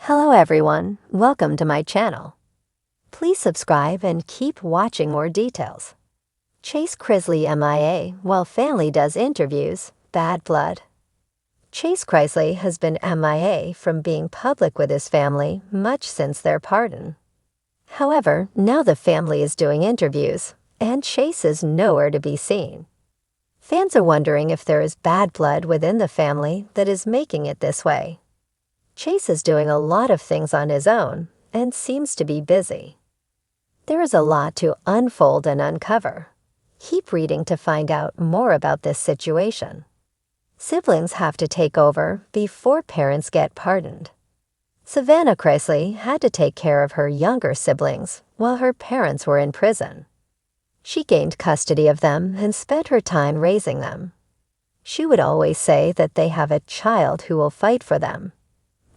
Hello everyone, welcome to my channel. Please subscribe and keep watching more details. CHRISLEY MIA while family does interviews, bad blood. CHRISLEY has been MIA from being public with his family much since their pardon. However, now the family is doing interviews, and Chase is nowhere to be seen. Fans are wondering if there is bad blood within the family that is making it this way. Chase is doing a lot of things on his own and seems to be busy. There is a lot to unfold and uncover. Keep reading to find out more about this situation. Siblings have to take over before parents get pardoned. Savannah CHRISLEY had to take care of her younger siblings while her parents were in prison. She gained custody of them and spent her time raising them. She would always say that they have a child who will fight for them.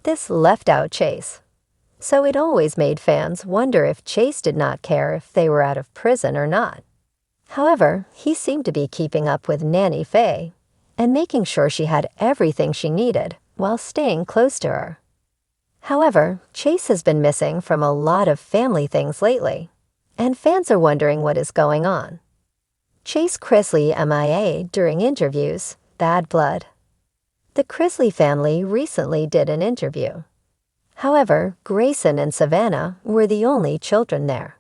This left out Chase, so it always made fans wonder if Chase did not care if they were out of prison or not. However, he seemed to be keeping up with Nanny Faye and making sure she had everything she needed while staying close to her. However, Chase has been missing from a lot of family things lately, and fans are wondering what is going on. CHRISLEY MIA during interviews, bad blood. The CHRISLEY family recently did an interview. However, Grayson and Savannah were the only children there.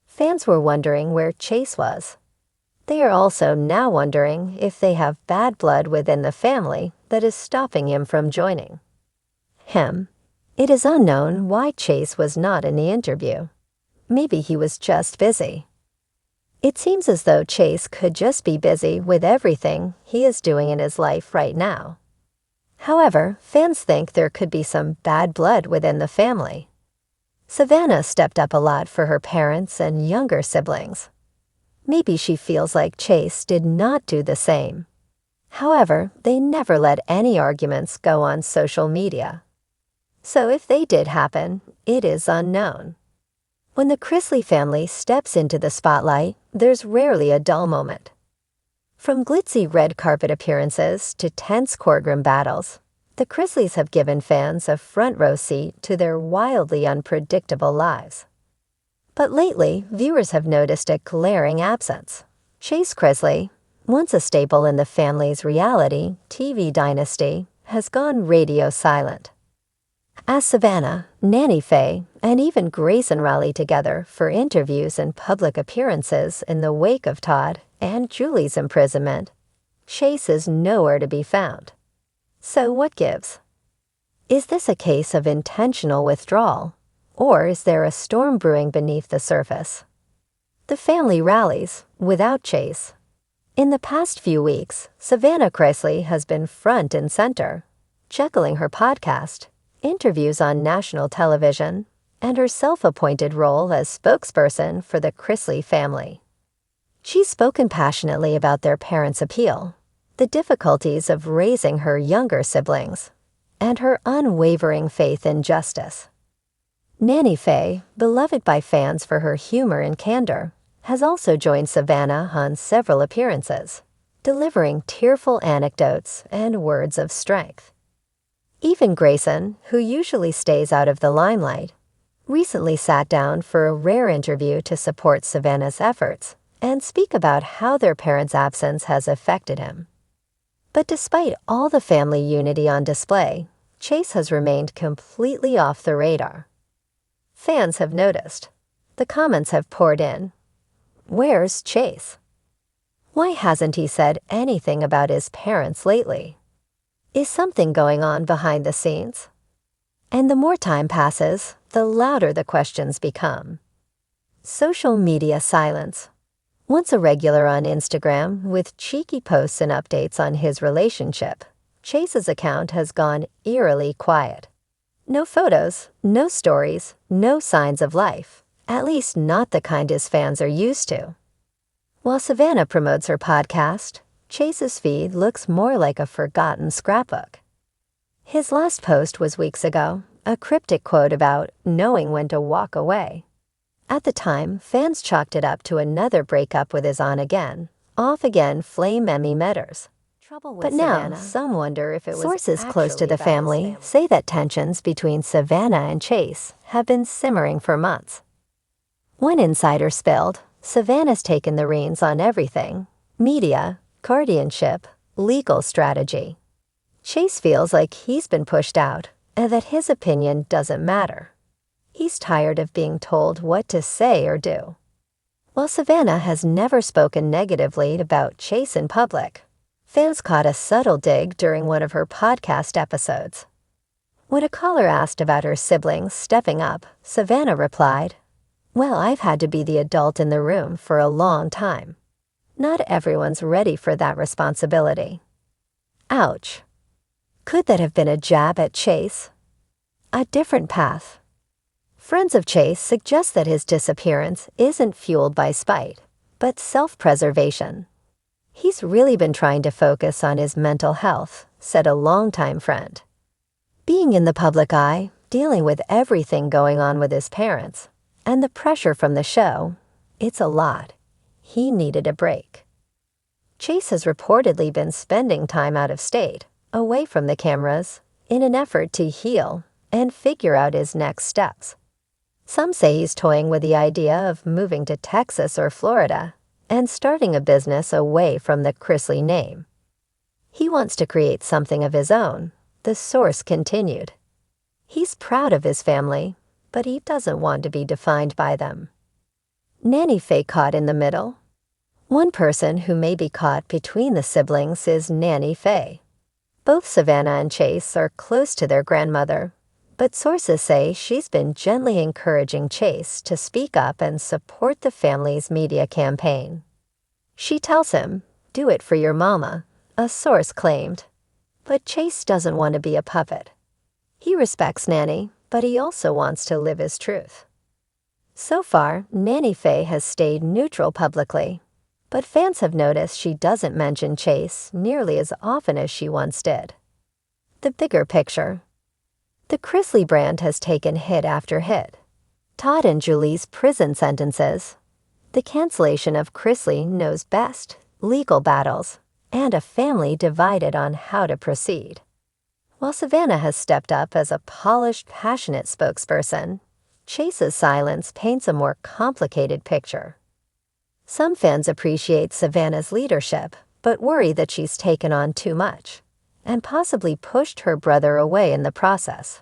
Fans were wondering where Chase was. They are also now wondering if they have bad blood within the family that is stopping him from joining. It is unknown why Chase was not in the interview. Maybe he was just busy. It seems as though Chase could just be busy with everything he is doing in his life right now. However, fans think there could be some bad blood within the family. Savannah stepped up a lot for her parents and younger siblings. Maybe she feels like Chase did not do the same. However, they never let any arguments go on social media. So if they did happen, it is unknown. When the CHRISLEY family steps into the spotlight, there's rarely a dull moment. From glitzy red carpet appearances to tense courtroom battles, the CHRISLEYs have given fans a front row seat to their wildly unpredictable lives. But lately, viewers have noticed a glaring absence. Chase CHRISLEY, once a staple in the family's reality TV dynasty, has gone radio silent. As Savannah, Nanny Faye, and even Grayson rally together for interviews and public appearances in the wake of Todd and Julie's imprisonment, Chase is nowhere to be found. So what gives? Is this a case of intentional withdrawal, or is there a storm brewing beneath the surface? The family rallies without Chase. In the past few weeks, Savannah CHRISLEY has been front and center, juggling her podcast, interviews on national television, and her self-appointed role as spokesperson for the CHRISLEY family. She's spoken passionately about their parents' appeal, the difficulties of raising her younger siblings, and her unwavering faith in justice. Nanny Faye, beloved by fans for her humor and candor, has also joined Savannah on several appearances, delivering tearful anecdotes and words of strength. Even Grayson, who usually stays out of the limelight, recently sat down for a rare interview to support Savannah's efforts and speak about how their parents' absence has affected him. But despite all the family unity on display, Chase has remained completely off the radar. Fans have noticed. The comments have poured in. Where's Chase? Why hasn't he said anything about his parents lately? Is something going on behind the scenes? And the more time passes, the louder the questions become. Social media silence. Once a regular on Instagram with cheeky posts and updates on his relationship, Chase's account has gone eerily quiet. No photos, no stories, no signs of life, at least not the kind his fans are used to. While Savannah promotes her podcast, Chase's feed looks more like a forgotten scrapbook. His last post was weeks ago, a cryptic quote about knowing when to walk away. At the time, fans chalked it up to another breakup with his on-again, off-again flame Emmy Metters. trouble with But Savannah. Now, some wonder if it was Sources close to the family say that tensions between Savannah and Chase have been simmering for months. One insider spilled, Savannah's taken the reins on everything: media, guardianship, legal strategy. Chase feels like he's been pushed out and that his opinion doesn't matter. He's tired of being told what to say or do. While Savannah has never spoken negatively about Chase in public, fans caught a subtle dig during one of her podcast episodes. When a caller asked about her siblings stepping up, Savannah replied, "Well, I've had to be the adult in the room for a long time. Not everyone's ready for that responsibility." Ouch. Could that have been a jab at Chase? A different path. Friends of Chase suggest that his disappearance isn't fueled by spite, but self-preservation. "He's really been trying to focus on his mental health," said a longtime friend. Being in the public eye, dealing with everything going on with his parents, and the pressure from the show, it's a lot. He needed a break. Chase has reportedly been spending time out of state, away from the cameras, in an effort to heal and figure out his next steps. Some say he's toying with the idea of moving to Texas or Florida and starting a business away from the CHRISLEY name. He wants to create something of his own, the source continued. He's proud of his family, but he doesn't want to be defined by them. Nanny Faye caught in the middle. One person who may be caught between the siblings is Nanny Faye. Both Savannah and Chase are close to their grandmother, but sources say she's been gently encouraging Chase to speak up and support the family's media campaign. She tells him, "Do it for your mama," a source claimed. But Chase doesn't want to be a puppet. He respects Nanny, but he also wants to live his truth. So far, Nanny Faye has stayed neutral publicly, but fans have noticed she doesn't mention Chase nearly as often as she once did. The bigger picture. The CHRISLEY brand has taken hit after hit. Todd and Julie's prison sentences, the cancellation of CHRISLEY knows best, legal battles, and a family divided on how to proceed. While Savannah has stepped up as a polished, passionate spokesperson, Chase's silence paints a more complicated picture. Some fans appreciate Savannah's leadership, but worry that she's taken on too much and possibly pushed her brother away in the process.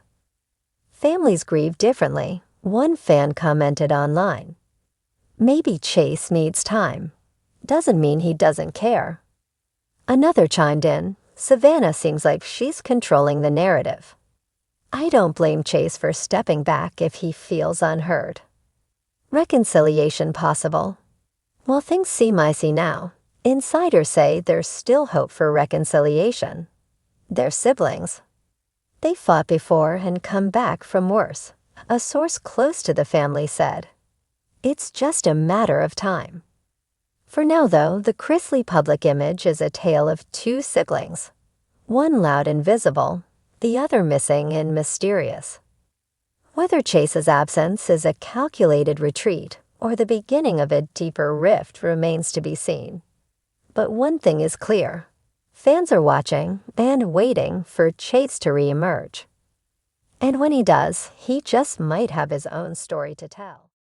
Families grieve differently, one fan commented online. "Maybe Chase needs time. Doesn't mean he doesn't care." Another chimed in, "Savannah seems like she's controlling the narrative. I don't blame Chase for stepping back if he feels unheard." Reconciliation possible. While things seem icy now, insiders say there's still hope for reconciliation. They're siblings. They fought before and come back from worse, a source close to the family said. It's just a matter of time. For now, though, the CHRISLEY public image is a tale of two siblings, one loud and visible, the other missing and mysterious. Whether Chase's absence is a calculated retreat or the beginning of a deeper rift remains to be seen. But one thing is clear. Fans are watching and waiting for Chase to reemerge. And when he does, he just might have his own story to tell.